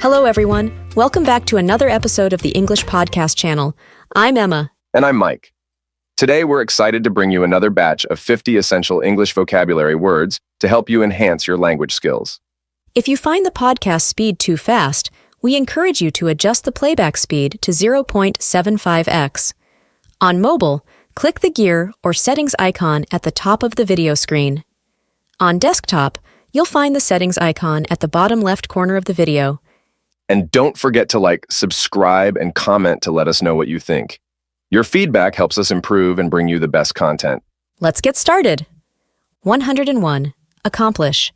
Hello, everyone. Welcome back to another episode of the English Podcast channel. I'm Emma. And I'm Mike. Today, we're excited to bring you another batch of 50 essential English vocabulary words to help you enhance your language skills. If you find the podcast speed too fast, we encourage you to adjust the playback speed to 0.75x. On mobile, click the gear or settings icon at the top of the video screen. On desktop, you'll find the settings icon at the bottom left corner of the video. And don't forget to like, subscribe, and comment to let us know what you think. Your feedback helps us improve and bring you the best content. Let's get started. 101. Accomplish.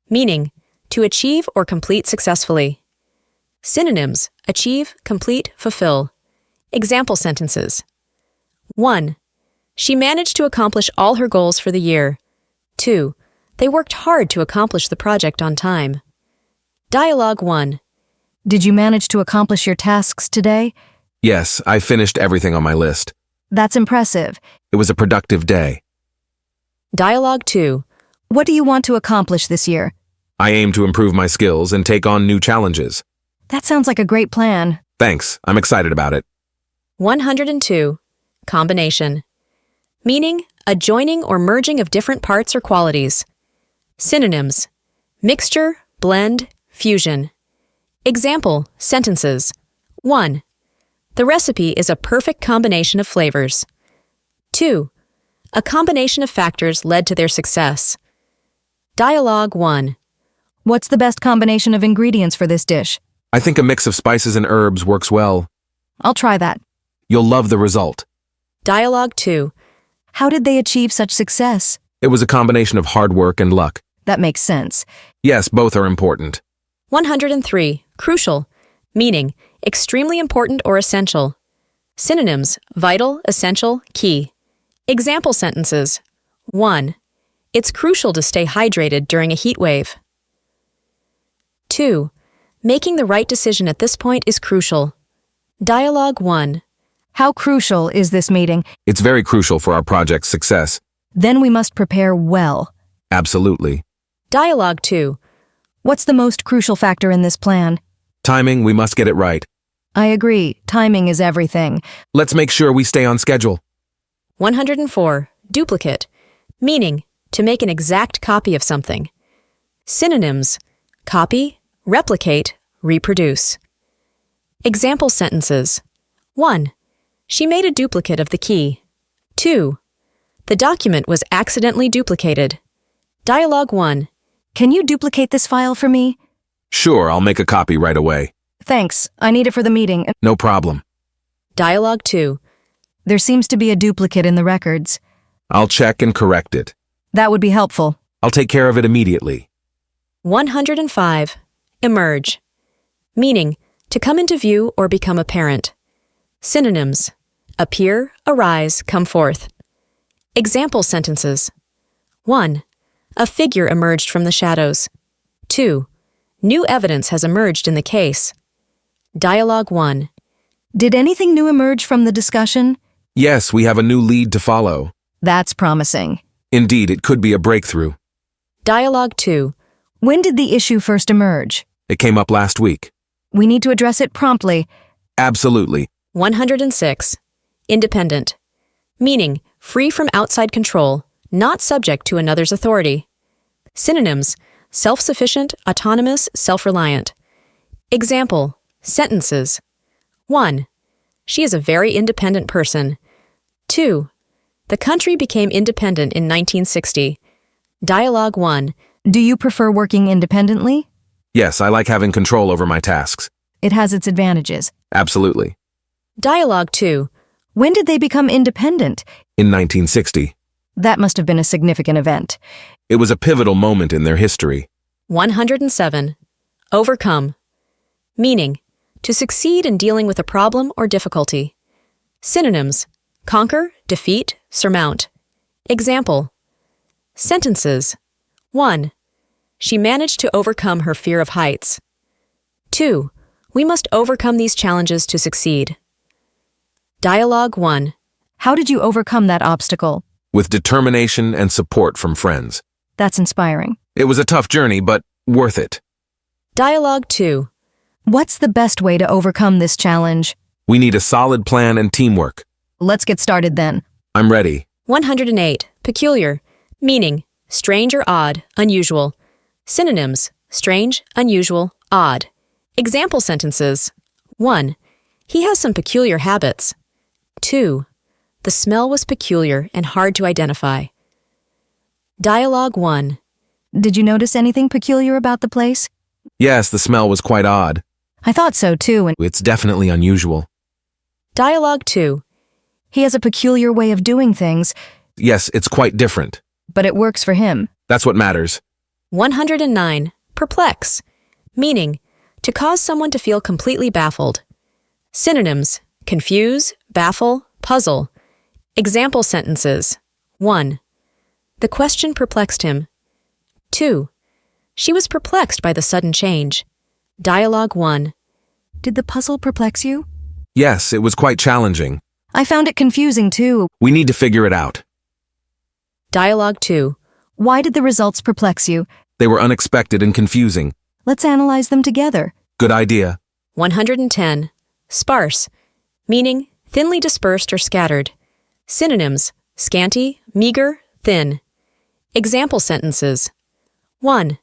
Meaning, to achieve or complete successfully. Synonyms: achieve, complete, fulfill. Example sentences. 1. She managed to accomplish all her goals for the year. 2. They worked hard to accomplish the project on time. Dialogue 1. Did you manage to accomplish your tasks today? Yes, I finished everything on my list. That's impressive. It was a productive day. Dialogue 2. What do you want to accomplish this year? I aim to improve my skills and take on new challenges. That sounds like a great plan. Thanks, I'm excited about it. 102. Combination. Meaning, a joining or merging of different parts or qualities. Synonyms: mixture, blend, fusion. Example sentences. 1. The recipe is a perfect combination of flavors. 2. A combination of factors led to their success. Dialogue 1. What's the best combination of ingredients for this dish? I think a mix of spices and herbs works well. I'll try that. You'll love the result. Dialogue 2. How did they achieve such success? It was a combination of hard work and luck. That makes sense. Yes, both are important. 103. Crucial. Meaning, extremely important or essential. Synonyms: vital, essential, key. Example sentences. 1. It's crucial to stay hydrated during a heat wave. 2. Making the right decision at this point is crucial. Dialogue 1. How crucial is this meeting? It's very crucial for our project's success. Then we must prepare well. Absolutely. Dialogue 2. What's the most crucial factor in this plan? Timing, we must get it right. I agree. Timing is everything. Let's make sure we stay on schedule. 104. Duplicate. Meaning, to make an exact copy of something. Synonyms: copy, replicate, reproduce. Example sentences. 1. She made a duplicate of the key. 2. The document was accidentally duplicated. Dialogue 1. Can you duplicate this file for me? Sure, I'll make a copy right away. Thanks. I need it for the meeting. No problem. Dialogue 2. There seems to be a duplicate in the records. I'll check and correct it. That would be helpful. I'll take care of it immediately. 105. Emerge. Meaning, to come into view or become apparent. Synonyms: appear, arise, come forth. Example sentences. 1. A figure emerged from the shadows. 2. New evidence has emerged in the case. Dialogue 1. Did anything new emerge from the discussion? Yes, we have a new lead to follow. That's promising. Indeed, it could be a breakthrough. Dialogue 2. When did the issue first emerge? It came up last week. We need to address it promptly. Absolutely. 106. Independent. Meaning, free from outside control, not subject to another's authority. Synonyms: self-sufficient, autonomous, self-reliant. Example sentences. 1. She is a very independent person. 2. The country became independent in 1960. Dialogue 1. Do you prefer working independently? Yes, I like having control over my tasks. It has its advantages. Absolutely. Dialogue 2. When did they become independent? In 1960. That must have been a significant event. It was a pivotal moment in their history. 107. Overcome. Meaning, to succeed in dealing with a problem or difficulty. Synonyms: conquer, defeat, surmount. Example sentences. 1. She managed to overcome her fear of heights. 2. We must overcome these challenges to succeed. Dialogue 1. How did you overcome that obstacle? With determination and support from friends. That's inspiring. It was a tough journey, but worth it. Dialogue 2. What's the best way to overcome this challenge? We need a solid plan and teamwork. Let's get started then. I'm ready. 108. Peculiar. Meaning, strange or odd, unusual. Synonyms, strange, unusual, odd. Example sentences. 1. He has some peculiar habits. 2. The smell was peculiar and hard to identify. Dialogue 1. Did you notice anything peculiar about the place? Yes, the smell was quite odd. I thought so too, and It's definitely unusual. Dialogue 2. he has a peculiar way of doing things, Yes, it's quite different. but it works for him. That's what matters. 109. Perplex. Meaning, to cause someone to feel completely baffled. Synonyms, confuse, baffle, puzzle. Example sentences. 1. The question perplexed him. 2. She was perplexed by the sudden change. Dialogue 1. Did the puzzle perplex you? Yes, it was quite challenging. I found it confusing too. We need to figure it out. Dialogue 2. Why did the results perplex you? They were unexpected and confusing. Let's analyze them together. Good idea. 110. Sparse. Meaning, thinly dispersed or scattered. Synonyms, scanty, meager, thin. Example sentences. 1.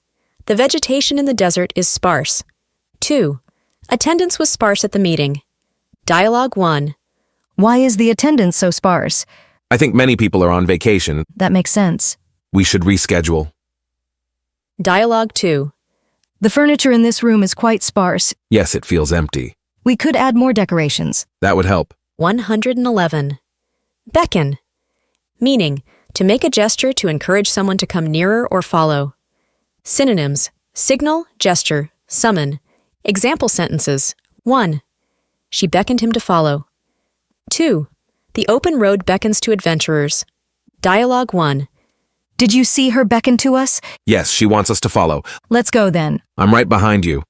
The vegetation in the desert is sparse. 2. Attendance was sparse at the meeting. Dialogue 1. Why is the attendance so sparse? I think many people are on vacation. That makes sense. We should reschedule. Dialogue 2. The furniture in this room is quite sparse. Yes, it feels empty. We could add more decorations. That would help. 111. Beckon. Meaning, to make a gesture to encourage someone to come nearer or follow. Synonyms, signal, gesture, summon. Example sentences. 1. She beckoned him to follow. 2. The open road beckons to adventurers. Dialogue 1. Did you see her beckon to us? Yes, she wants us to follow. Let's go then. I'm right behind you.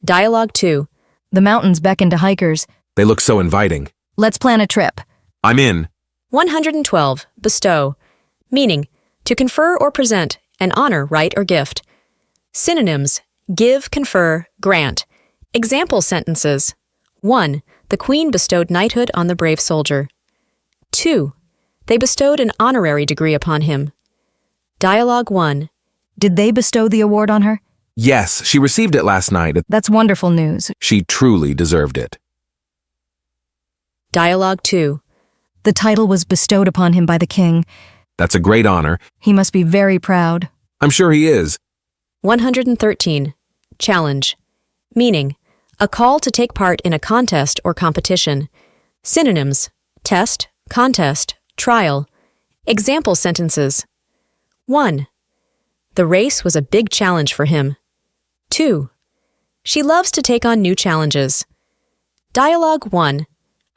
Dialogue 2. The mountains beckon to hikers. They look so inviting. Let's plan a trip. I'm in. 112. Bestow. Meaning, to confer or present, an honor, right, or gift. Synonyms, give, confer, grant. Example sentences. 1. The Queen bestowed knighthood on the brave soldier. 2. They bestowed an honorary degree upon him. Dialogue 1. Did they bestow the award on her? Yes, she received it last night. That's wonderful news. She truly deserved it. Dialogue 2. The title was bestowed upon him by the king. That's a great honor. He must be very proud. I'm sure he is. 113. Challenge. Meaning, a call to take part in a contest or competition. Synonyms, test, contest, trial. Example sentences. 1. The race was a big challenge for him. 2. She loves to take on new challenges. Dialogue 1.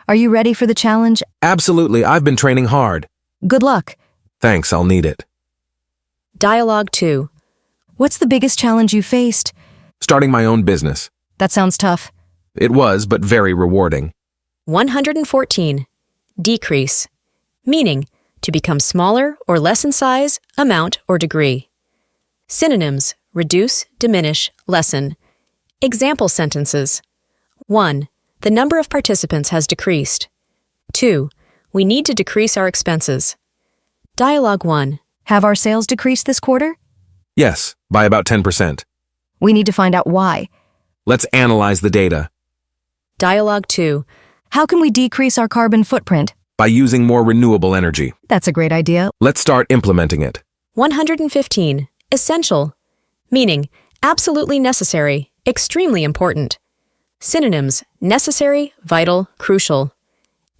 Are you ready for the challenge? Absolutely, I've been training hard. Good luck. Thanks, I'll need it. Dialogue 2. What's the biggest challenge you faced? Starting my own business. That sounds tough. It was, but very rewarding. 114. Decrease. Meaning, to become smaller or less in size, amount, or degree. Synonyms, reduce, diminish, lessen. Example sentences. 1. The number of participants has decreased. 2. We need to decrease our expenses. Dialogue 1. Have our sales decreased this quarter? Yes, by about 10%. We need to find out why. Let's analyze the data. Dialogue 2. How can we decrease our carbon footprint? By using more renewable energy. That's a great idea. Let's start implementing it. 115. Essential. Meaning, absolutely necessary, extremely important. Synonyms, necessary, vital, crucial.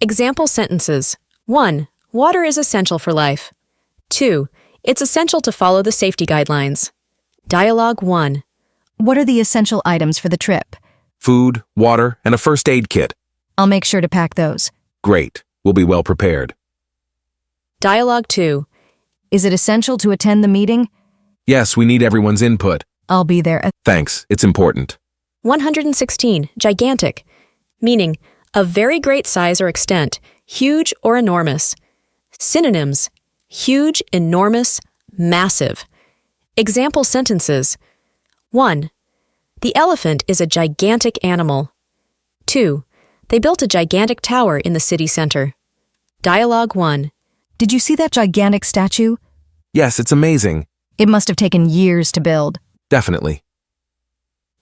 Example sentences. 1. Water is essential for life. 2. It's essential to follow the safety guidelines. Dialogue 1. What are the essential items for the trip? Food, water, and a first aid kit. I'll make sure to pack those. Great. We'll be well prepared. Dialogue 2. Is it essential to attend the meeting? Yes, we need everyone's input. I'll be there. Thanks, it's important. 116. Gigantic. Meaning, of very great size or extent, huge or enormous. Synonyms, huge, enormous, massive. Example sentences. 1. The elephant is a gigantic animal. 2. They built a gigantic tower in the city center. Dialogue 1. Did you see that gigantic statue? Yes, it's amazing. It must have taken years to build. Definitely.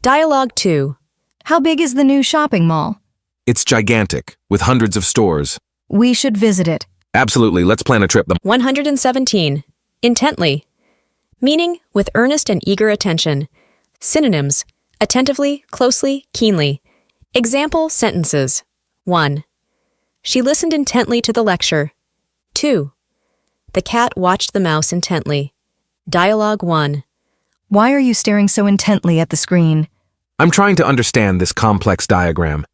Dialogue 2. How big is the new shopping mall? It's gigantic, with hundreds of stores. We should visit it. Absolutely, let's plan a trip. 117. Intently. Meaning with earnest and eager attention. Synonyms: attentively, closely, keenly. Example sentences. 1. She listened intently to the lecture. 2. The cat watched the mouse intently. Dialogue 1. Why are you staring so intently at the screen? I'm trying to understand this complex diagram.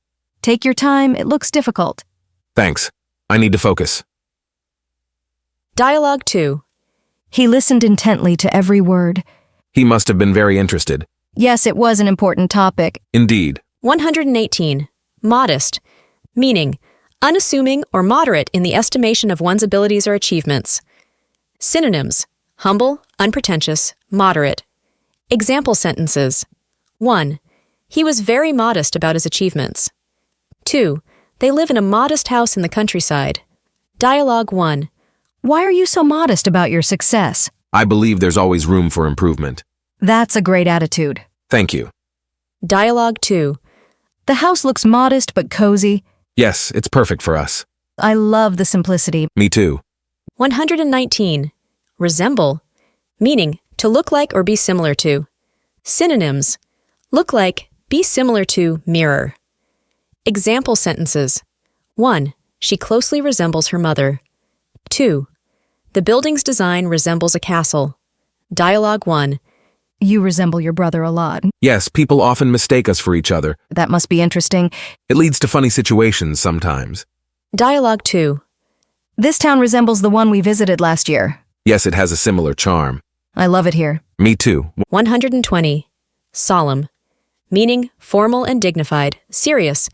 Take your time, it looks difficult. Thanks. I need to focus. Dialogue 2. He listened intently to every word. He must have been very interested. Yes, it was an important topic. Indeed. 118. Modest. Meaning unassuming or moderate in the estimation of one's abilities or achievements. Synonyms: humble, unpretentious, moderate. Example sentences. 1. He was very modest about his achievements. 2. They live in a modest house in the countryside. Dialogue 1. Why are you so modest about your success? I believe there's always room for improvement. That's a great attitude. Thank you. Dialogue 2. The house looks modest but cozy. Yes, it's perfect for us. I love the simplicity. Me too. 119. Resemble. Meaning to look like or be similar to. Synonyms: look like, be similar to, mirror. Example sentences. 1. She closely resembles her mother. 2. The building's design resembles a castle. Dialogue 1. You resemble your brother a lot. Yes, people often mistake us for each other. That must be interesting. It leads to funny situations sometimes. Dialogue 2. This town resembles the one we visited last year. Yes, it has a similar charm. I love it here. Me too. 120. Solemn. Meaning formal and dignified, serious.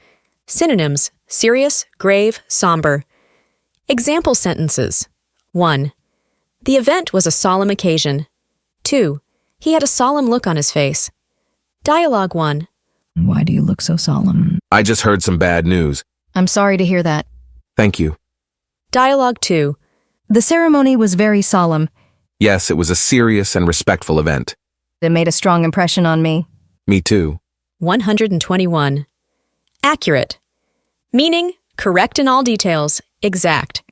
Synonyms: serious, grave, somber. Example sentences. 1. The event was a solemn occasion. 2. He had a solemn look on his face. Dialogue 1. Why do you look so solemn? I just heard some bad news. I'm sorry to hear that. Thank you. Dialogue 2. The ceremony was very solemn. Yes, it was a serious and respectful event. It made a strong impression on me. Me too. 121. Accurate. Meaning correct in all details, exact.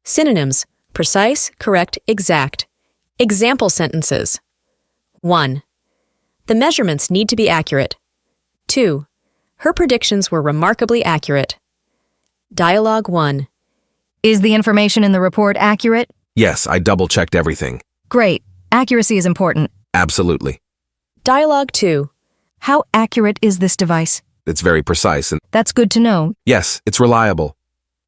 Synonyms: precise, correct, exact. Example sentences. 1. The measurements need to be accurate. 2. Her predictions were remarkably accurate. Dialogue 1. Is the information in the report accurate? Yes, I double-checked everything. Great. Accuracy is important. Absolutely. Dialogue 2. How accurate is this device? It's very precise and That's good to know. yes, it's reliable.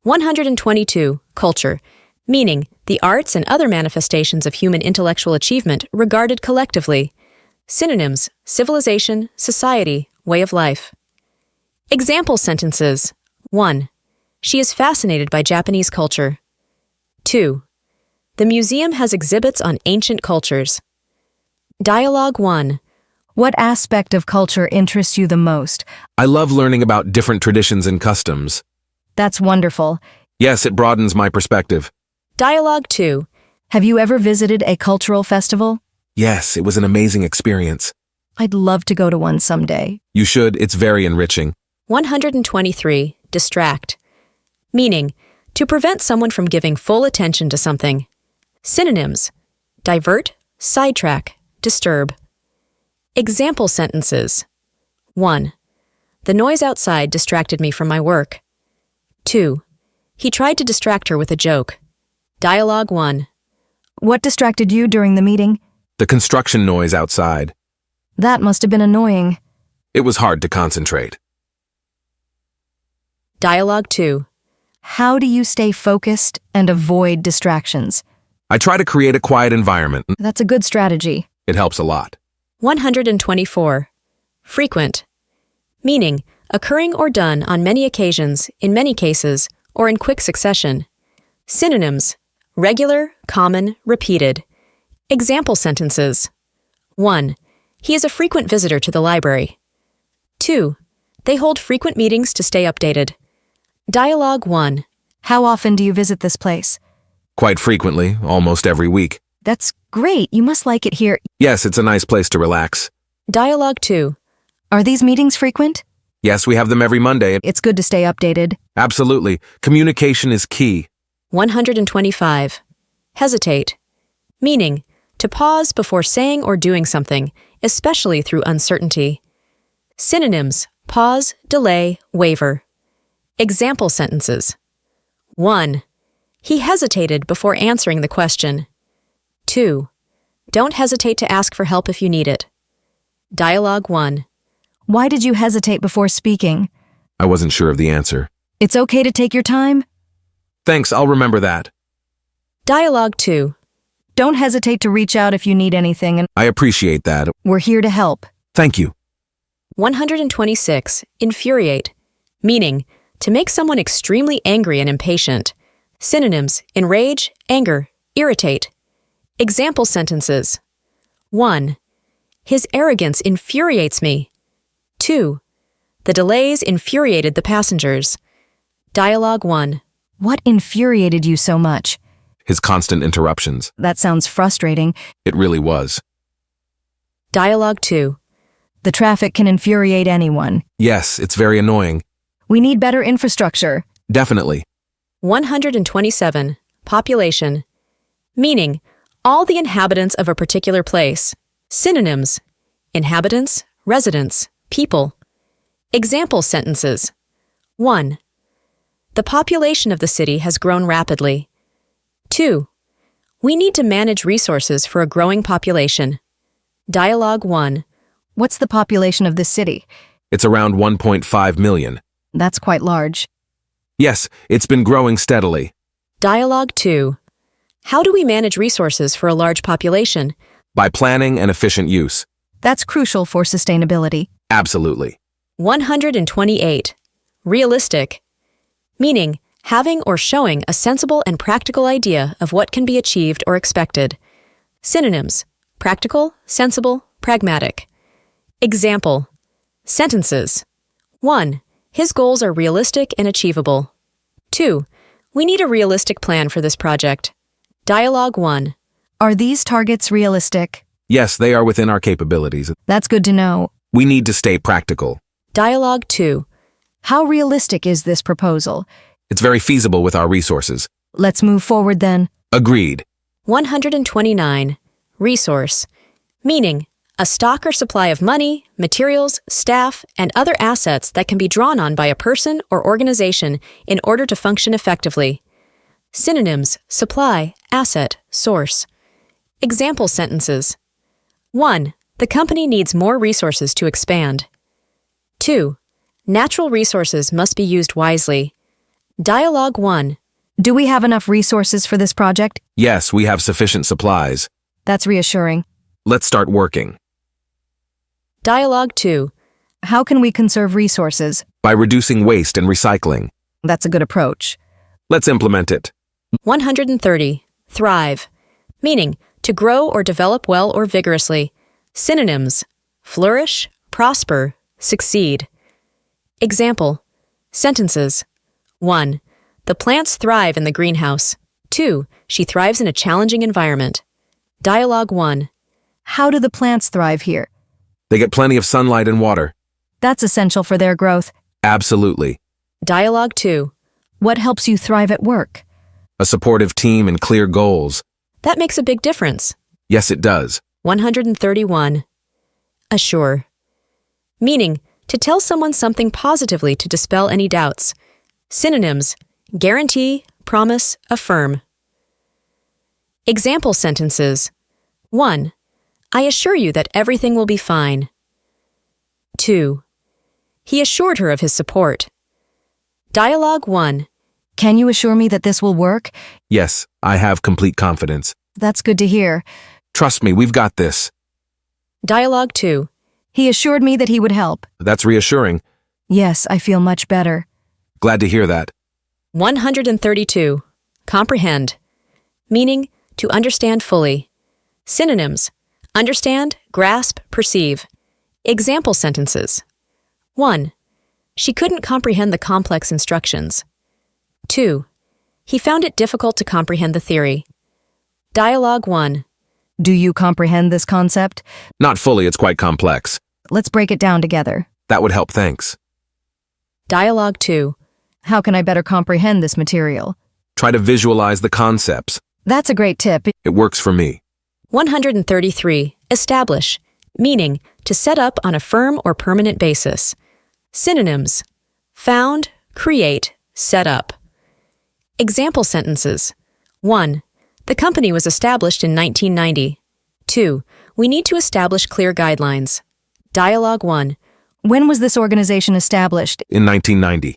122. Culture. Meaning the arts and other manifestations of human intellectual achievement regarded collectively. Synonyms: civilization, society, way of life. Example sentences. 1. She is fascinated by Japanese culture. 2. The museum has exhibits on ancient cultures. Dialogue 1. What aspect of culture interests you the most? I love learning about different traditions and customs. That's wonderful. Yes, it broadens my perspective. Dialogue 2. Have you ever visited a cultural festival? Yes, it was an amazing experience. I'd love to go to one someday. You should, it's very enriching. 123. Distract. Meaning to prevent someone from giving full attention to something. Synonyms: divert, sidetrack, disturb. Example sentences. 1. The noise outside distracted me from my work. 2. He tried to distract her with a joke. Dialogue 1. What distracted you during the meeting? The construction noise outside. That must have been annoying. It was hard to concentrate. Dialogue 2. How do you stay focused and avoid distractions? I try to create a quiet environment. That's a good strategy. It helps a lot. 124. Frequent. Meaning occurring or done on many occasions, in many cases, or in quick succession. Synonyms: regular, common, repeated. Example sentences. 1. He is a frequent visitor to the library. 2. They hold frequent meetings to stay updated. Dialogue 1. How often do you visit this place? Quite frequently, almost every week. That's great. You must like it here. Yes, it's a nice place to relax. Dialogue 2. Are these meetings frequent? Yes, we have them every Monday. It's good to stay updated. Absolutely. Communication is key. 125. Hesitate. Meaning, to pause before saying or doing something, especially through uncertainty. Synonyms: pause, delay, waver. Example sentences. 1. He hesitated before answering the question. 2. Don't hesitate to ask for help if you need it. Dialogue 1. Why did you hesitate before speaking? I wasn't sure of the answer. It's okay to take your time. Thanks, I'll remember that. Dialogue 2. Don't hesitate to reach out if you need anything, and I appreciate that. we're here to help. Thank you. 126. Infuriate. Meaning, to make someone extremely angry and impatient. Synonyms: enrage, anger, irritate. Example sentences. 1. His arrogance infuriates me. 2. The delays infuriated the passengers. Dialogue 1. What infuriated you so much? His constant interruptions. That sounds frustrating. It really was. Dialogue 2. The traffic can infuriate anyone. Yes, it's very annoying. We need better infrastructure. Definitely. 127. Population. Meaning, all the inhabitants of a particular place. Synonyms: inhabitants, residents, people. Example sentences. 1. The population of the city has grown rapidly. 2. We need to manage resources for a growing population. Dialogue 1. What's the population of this city? It's around 1.5 million. That's quite large. Yes, it's been growing steadily. Dialogue 2. How do we manage resources for a large population? By planning and efficient use. That's crucial for sustainability. Absolutely. 128. Realistic. Meaning, having or showing a sensible and practical idea of what can be achieved or expected. Synonyms: practical, sensible, pragmatic. Example sentences. 1. His goals are realistic and achievable. 2. We need a realistic plan for this project. Dialogue 1. Are these targets realistic? Yes, they are within our capabilities. That's good to know. We need to stay practical. Dialogue 2. How realistic is this proposal? It's very feasible with our resources. Let's move forward then. Agreed. 129. Resource. Meaning, a stock or supply of money, materials, staff, and other assets that can be drawn on by a person or organization in order to function effectively. Synonyms: supply, asset, source. Example sentences. 1. The company needs more resources to expand. 2. Natural resources must be used wisely. Dialogue 1. Do we have enough resources for this project? Yes, we have sufficient supplies. That's reassuring. Let's start working. Dialogue 2. How can we conserve resources? By reducing waste and recycling. That's a good approach. Let's implement it. 130. Thrive. Meaning, to grow or develop well or vigorously. Synonyms: flourish, prosper, succeed. Example sentences. 1. The plants thrive in the greenhouse. 2. She thrives in a challenging environment. Dialogue 1. How do the plants thrive here? They get plenty of sunlight and water. That's essential for their growth. Absolutely. Dialogue 2. What helps you thrive at work? A supportive team and clear goals. That makes a big difference. Yes, it does. 131. Assure. Meaning, to tell someone something positively to dispel any doubts. Synonyms: guarantee, promise, affirm. Example sentences. 1. I assure you that everything will be fine. 2. He assured her of his support. Dialogue 1. Can you assure me that this will work? Yes, I have complete confidence. That's good to hear. Trust me, we've got this. Dialogue 2. He assured me that he would help. That's reassuring. Yes, I feel much better. Glad to hear that. 132. Comprehend. Meaning, to understand fully. Synonyms: understand, grasp, perceive. Example sentences. 1. She couldn't comprehend the complex instructions. 2. He found it difficult to comprehend the theory. Dialogue 1. Do you comprehend this concept? Not fully, it's quite complex. Let's break it down together. That would help, thanks. Dialogue 2. How can I better comprehend this material? Try to visualize the concepts. That's a great tip. It works for me. 133. Establish, meaning to set up on a firm or permanent basis. Synonyms. Found, create, set up. Example sentences. 1. The company was established in 1990. 2. We need to establish clear guidelines. Dialogue 1. When was this organization established? In 1990.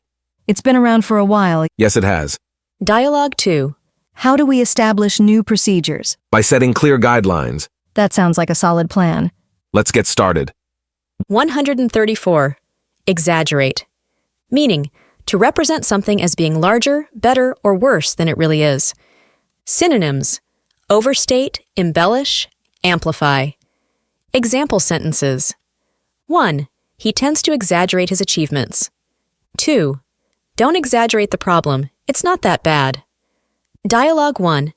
It's been around for a while. Yes, it has. Dialogue 2. How do we establish new procedures? By setting clear guidelines. That sounds like a solid plan. Let's get started. 134. Exaggerate, meaning to represent something as being larger, better, or worse than it really is. Synonyms. Overstate, embellish, amplify. Example sentences. 1. He tends to exaggerate his achievements. 2. Don't exaggerate the problem. It's not that bad. Dialogue 1.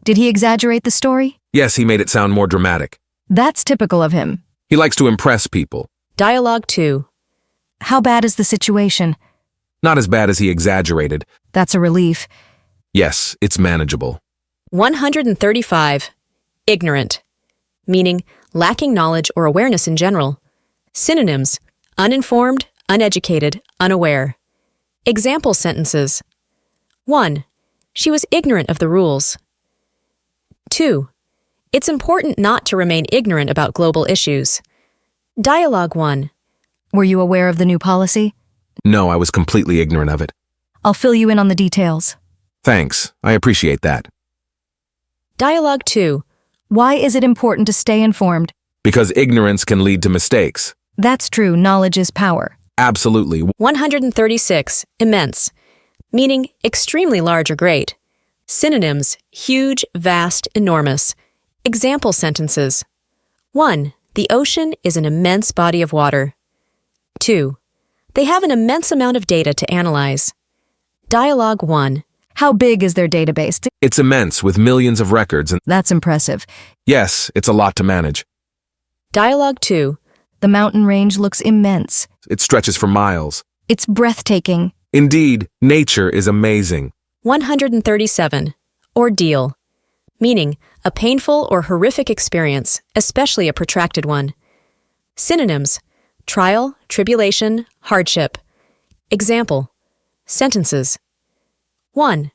Did he exaggerate the story? Yes, he made it sound more dramatic. That's typical of him. He likes to impress people. Dialogue 2. How bad is the situation? Not as bad as he exaggerated. That's a relief. Yes, it's manageable. 135. Ignorant, meaning lacking knowledge or awareness in general. Synonyms. Uninformed, uneducated, unaware. Example sentences. 1. She was ignorant of the rules. 2. It's important not to remain ignorant about global issues. Dialogue 1. Were you aware of the new policy? No, I was completely ignorant of it. I'll fill you in on the details. Thanks, I appreciate that. Dialogue 2. Why is it important to stay informed? Because ignorance can lead to mistakes. That's true. Knowledge is power. Absolutely. 136. Immense, meaning extremely large or great. Synonyms. Huge, vast, enormous. Example sentences. 1. The ocean is an immense body of water. 2. They have an immense amount of data to analyze. Dialogue 1. How big is their database? It's immense, with millions of records, and That's impressive. yes, it's a lot to manage. Dialogue 2. The mountain range looks immense. It stretches for miles. It's breathtaking. Indeed, nature is amazing. 137. Ordeal, meaning a painful or horrific experience, especially a protracted one. Synonyms. Trial, tribulation, hardship. Example sentences. 1.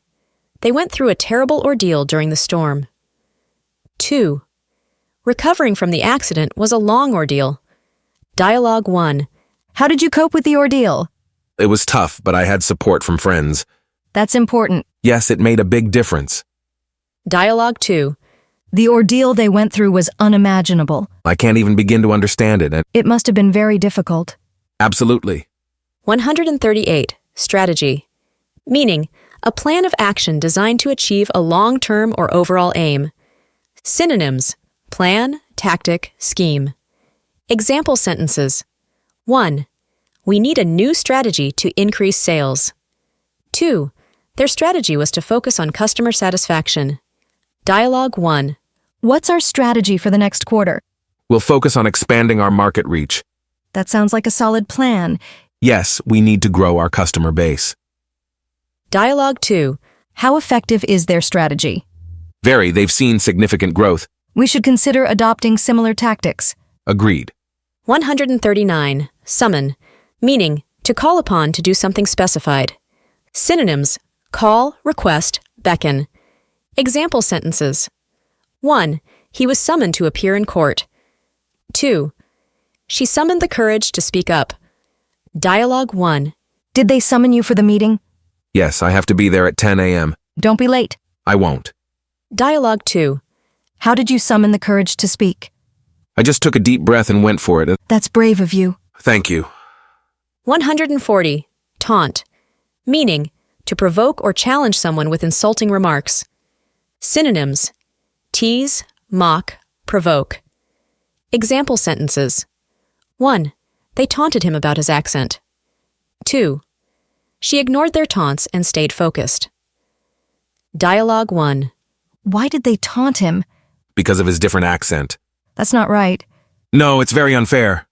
They went through a terrible ordeal during the storm. 2. Recovering from the accident was a long ordeal. Dialogue 1. How did you cope with the ordeal? It was tough, but I had support from friends. That's important. Yes, it made a big difference. Dialogue 2. The ordeal they went through was unimaginable. I can't even begin to understand it, and It must have been very difficult. absolutely. 138. Strategy, meaning a plan of action designed to achieve a long-term or overall aim. Synonyms. Plan, tactic, scheme. Example sentences. 1. We need a new strategy to increase sales. 2. Their strategy was to focus on customer satisfaction. Dialogue 1. What's our strategy for the next quarter? We'll focus on expanding our market reach. That sounds like a solid plan. Yes, we need to grow our customer base. Dialogue 2. How effective is their strategy? They've seen significant growth. We should consider adopting similar tactics. Agreed. 139. Summon, meaning to call upon to do something specified. Synonyms. Call, request, beckon. Example sentences. 1. He was summoned to appear in court. 2. She summoned the courage to speak up. Dialogue 1. Did they summon you for the meeting? Yes, I have to be there at 10 a.m. Don't be late. I won't. Dialogue 2. How did you summon the courage to speak? I just took a deep breath and went for it. That's brave of you. Thank you. 140. Taunt, meaning to provoke or challenge someone with insulting remarks. Synonyms. Tease, mock, provoke. Example sentences. 1. They taunted him about his accent. 2. She ignored their taunts and stayed focused. Dialogue 1. Why did they taunt him? Because of his different accent. That's not right. No, it's very unfair.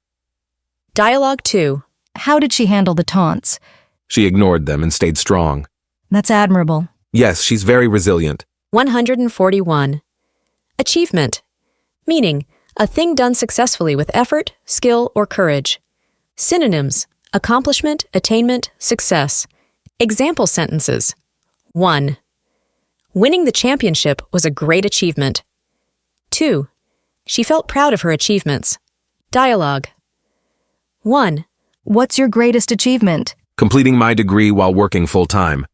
Dialogue 2. How did she handle the taunts? She ignored them and stayed strong. That's admirable. Yes, she's very resilient. 141. Achievement. Meaning, a thing done successfully with effort, skill, or courage. Synonyms. Accomplishment, attainment, success. Example sentences. 1. Winning the championship was a great achievement. 2. She felt proud of her achievements. Dialogue. 1. What's your greatest achievement? Completing my degree while working full-time.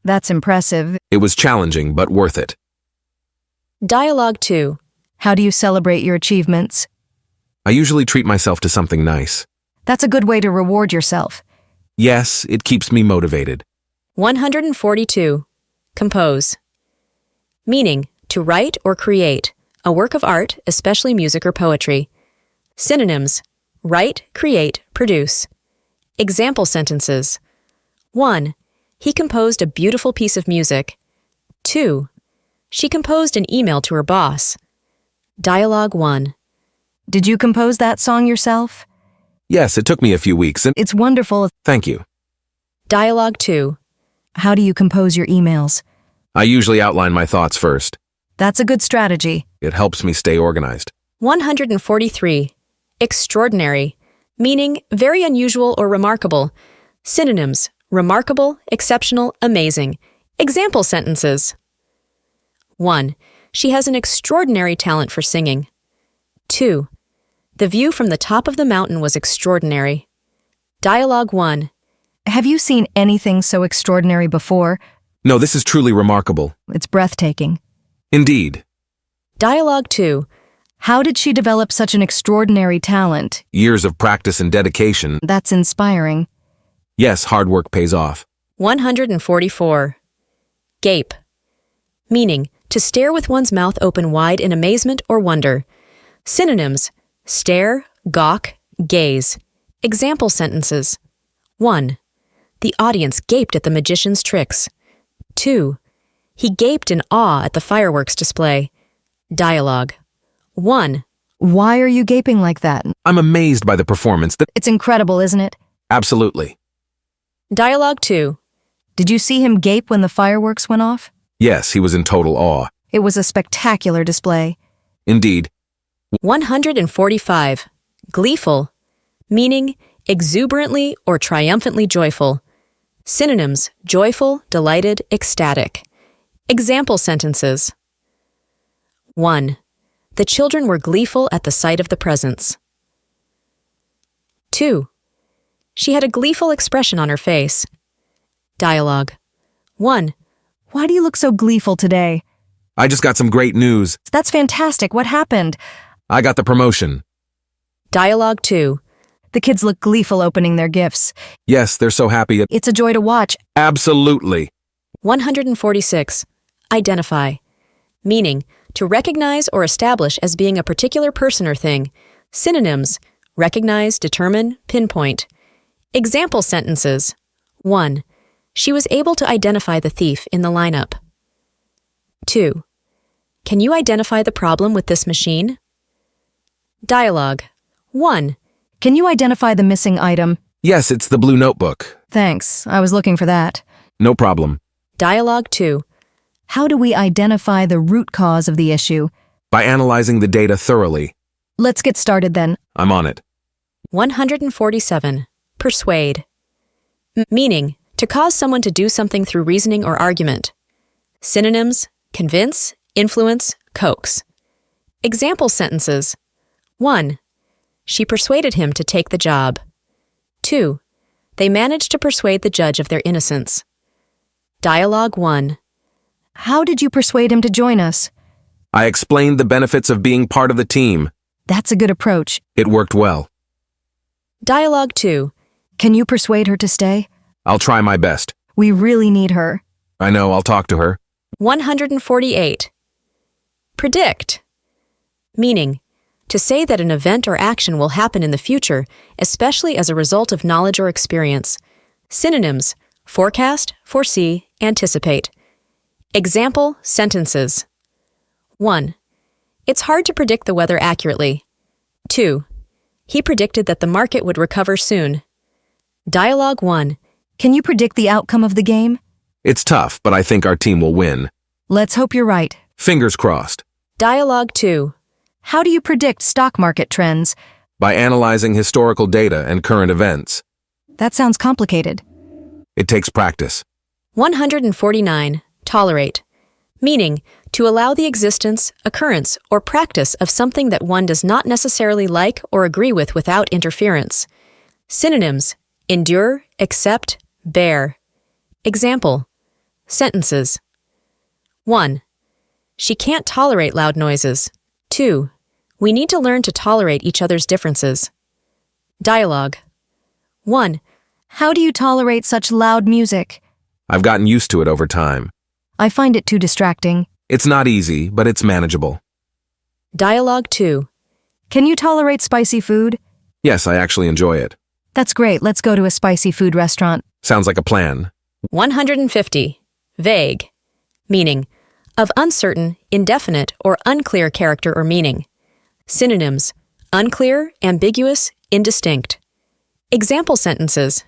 That's impressive. It was challenging, but worth it. Dialogue 2. How do you celebrate your achievements? I usually treat myself to something nice. That's a good way to reward yourself. Yes, it keeps me motivated. 142. Compose. Meaning, to write or create, a work of art, especially music or poetry. Synonyms. Write, create, produce. Example sentences. 1. He composed a beautiful piece of music. 2. She composed an email to her boss. Dialogue 1. Did you compose that song yourself? Yes, it took me a few weeks, and It's wonderful. thank you. Dialogue 2. How do you compose your emails? I usually outline my thoughts first. That's a good strategy. It helps me stay organized. 143. Extraordinary. Meaning, very unusual or remarkable. Synonyms. Remarkable, exceptional, amazing. Example sentences. 1. She has an extraordinary talent for singing. 2. The view from the top of the mountain was extraordinary. Dialogue 1. Have you seen anything so extraordinary before? No, this is truly remarkable. It's breathtaking. Indeed. Dialogue 2. How did she develop such an extraordinary talent? Years of practice and dedication. That's inspiring. Yes, hard work pays off. 144. Gape. Meaning, to stare with one's mouth open wide in amazement or wonder. Synonyms. Stare, gawk, gaze. Example sentences. 1. The audience gaped at the magician's tricks. 2. He gaped in awe at the fireworks display. Dialogue. 1. Why are you gaping like that? I'm amazed by the performance. It's incredible, isn't it? Absolutely. Dialogue 2. Did you see him gape when the fireworks went off? Yes, he was in total awe. It was a spectacular display. Indeed. 145. Gleeful. Meaning, exuberantly or triumphantly joyful. Synonyms. Joyful, delighted, ecstatic. Example sentences. 1. The children were gleeful at the sight of the presents. 2. She had a gleeful expression on her face. Dialogue. 1. Why do you look so gleeful today? I just got some great news. That's fantastic. What happened? I got the promotion. Dialogue 2. The kids look gleeful opening their gifts. Yes, they're so happy. It's a joy to watch. Absolutely. 146. Identify. Meaning, to recognize or establish as being a particular person or thing. Synonyms. Recognize, determine, pinpoint. Example sentences. 1. She was able to identify the thief in the lineup. 2. Can you identify the problem with this machine? Dialogue. 1. Can you identify the missing item? Yes, it's the blue notebook. Thanks. I was looking for that. No problem. Dialogue 2. How do we identify the root cause of the issue? By analyzing the data thoroughly. Let's get started then. I'm on it. 147. Persuade. Meaning, to cause someone to do something through reasoning or argument. Synonyms. Convince, influence, coax. Example sentences. 1. She persuaded him to take the job. 2. They managed to persuade the judge of their innocence. Dialogue 1. How did you persuade him to join us? I explained the benefits of being part of the team. That's a good approach. It worked well. Dialogue 2. Can you persuade her to stay? I'll try my best. We really need her. I know, I'll talk to her. 148. Predict. Meaning, To say that an event or action will happen in the future, especially as a result of knowledge or experience. Synonyms: forecast, foresee, anticipate. Example sentences. 1. It's hard to predict the weather accurately. 2. He predicted that the market would recover soon. Dialogue 1. Can you predict the outcome of the game? It's tough, but I think our team will win. Let's hope you're right. Fingers crossed. Dialogue 2. How do you predict stock market trends? By analyzing historical data and current events. That sounds complicated. It takes practice. 149. Tolerate. Meaning, to allow the existence, occurrence, or practice of something that one does not necessarily like or agree with without interference. Synonyms: endure, accept, bear. Example. Sentences. 1. She can't tolerate loud noises. 2. We need to learn to tolerate each other's differences. Dialogue. 1. How do you tolerate such loud music? I've gotten used to it over time. I find it too distracting. It's not easy, but it's manageable. Dialogue 2. Can you tolerate spicy food? Yes, I actually enjoy it. That's great. Let's go to a spicy food restaurant. Sounds like a plan. 150. Vague. Meaning, of uncertain, indefinite, or unclear character or meaning. Synonyms: unclear, ambiguous, indistinct. Example sentences.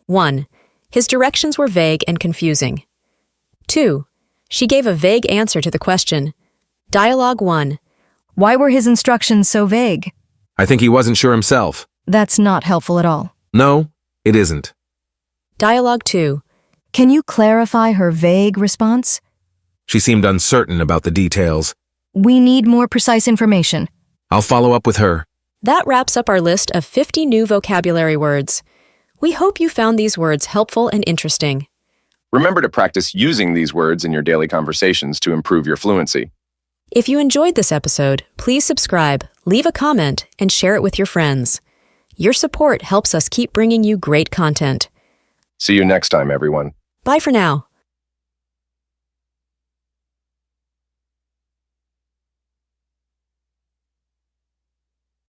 1. His directions were vague and confusing. 2. She gave a vague answer to the question. Dialogue 1. Why were his instructions so vague? I think he wasn't sure himself. That's not helpful at all. No, it isn't. Dialogue 2. Can you clarify her vague response? She seemed uncertain about the details. We need more precise information. I'll follow up with her. That wraps up our list of 50 new vocabulary words. We hope you found these words helpful and interesting. Remember to practice using these words in your daily conversations to improve your fluency. If you enjoyed this episode, please subscribe, leave a comment, and share it with your friends. Your support helps us keep bringing you great content. See you next time, everyone. Bye for now.